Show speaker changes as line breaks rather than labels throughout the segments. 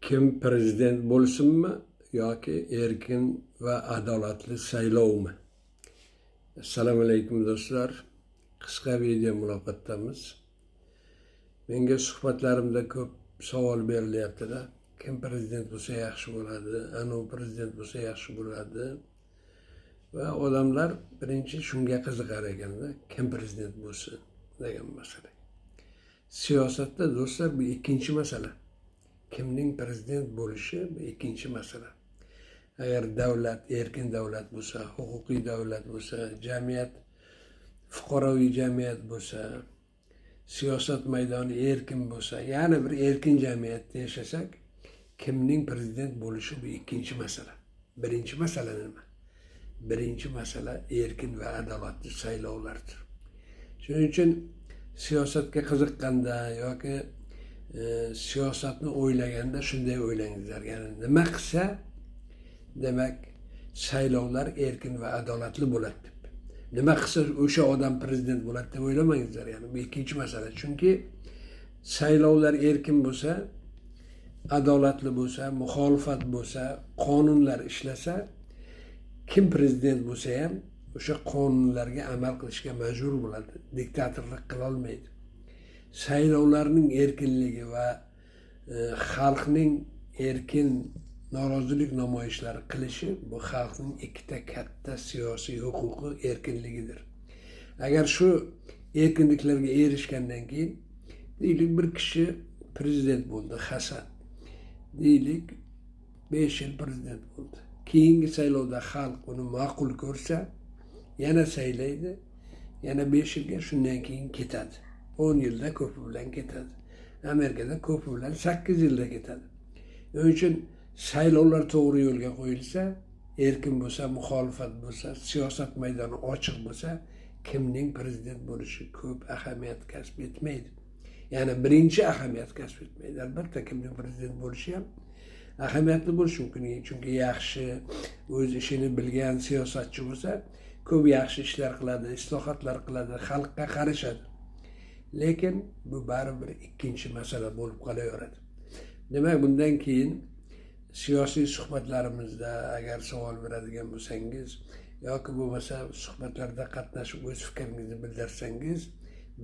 Kim prezident bo'lsinmi yoki erkin va adolatli saylovmi? Assalomu alaykum do'stlar. Qisqa video muloqotdamiz. Menga suhbatlarimda ko'p savol berilyapti-da. Kim prezident bo'lsa yaxshi bo'ladi, anavi prezident bo'lsa yaxshi bo'ladi. Va odamlar birinchi shunga qiziqar ekanda, kim prezident bo'lsin degan masala. Siyosatda do'stlar bu ikkinchi masala. Kimning prezident bo'lishi bu ikkinchi masala. Agar davlat erkin davlat bo'lsa, huquqiy davlat bo'lsa, jamiyat fuqaroviy jamiyat bo'lsa, siyosat maydoni erkin bo'lsa, ya'ni bir erkin jamiyatda yashasak, kimning prezident bo'lishi bu ikkinchi masala. Birinchi masala nima? Birinchi masala erkin va adolatli saylovlardir. Shuning uchun siyosatga qiziqqanda yoki siyosatni o'ylaganda shunday o'ylangizlar. Ya'ni nima qilsa demak saylovlar erkin va adolatli bo'ladi deb. Nima qilsa o'sha odam prezident bo'ladi deb o'ylamangizlar. Ya'ni bu ikkinchi masala. Chunki saylovlar erkin bo'lsa, adolatli bo'lsa, muxolifat bo'lsa, qonunlar ishlasa, kim prezident bo'lsa ham o'sha qonunlarga amal qilishga majbur bo'ladi. Diktatorlik qila olmaydi. Saylovlarning erkinligi va xalqning erkin norozilik namoyishlari qilishi bu xalqning ikkita katta siyosiy huquqi erkinligidir. Agar shu erkinliklarga erishgandan keyin deylik bir kishi prezident bo'ldi, Hasan. Deylik 5 yil prezident bo'ldi. Keyingi saylovda xalq uni ma'qul ko'rsa, yana saylaydi, yana 5 yilga shundan keyin ketadi. 10 yilda ko'pi bilan ketadi. Amerikada ko'pi bilan 8 yilda ketadi. O'shuning uchun saylovlar to'g'ri yo'lga qo'yilsa, erkin bo'lsa, muxolifat bo'lsa, siyosat maydoni ochiq bo'lsa, kimning prezident bo'lishi ko'p ahamiyat kasb etmaydi. Ya'ni birinchi ahamiyat kasb etmaydi. Albatta kimning prezident bo'lishi ham ahamiyatli bo'lishi mumkin. Chunki yaxshi, o'z ishini bilgan siyosatchi bo'lsa, ko'p yaxshi ishlar qiladi, islohotlar qiladi, xalqqa qarashadi. Lekin bu baribir ikkinchi masala bo'lib qolaveradi. Demak, bundan keyin siyosiy suhbatlarimizda agar savol beradigan bo'lsangiz yoki bo'lmasa suhbatlarda qatnashib o'z fikringizni bildirsangiz,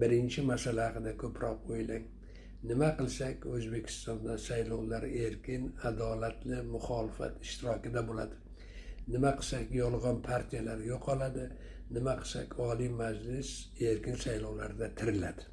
birinchi masala haqida ko'proq o'ylang. Nima qilsak O'zbekistonda saylovlar erkin, adolatli, muxolifat ishtirokida bo'ladi. Nima qilsak yolg'on partiyalar yo'qoladi. Nima qilsak Oliy Majlis erkin saylovlarda tiriladi.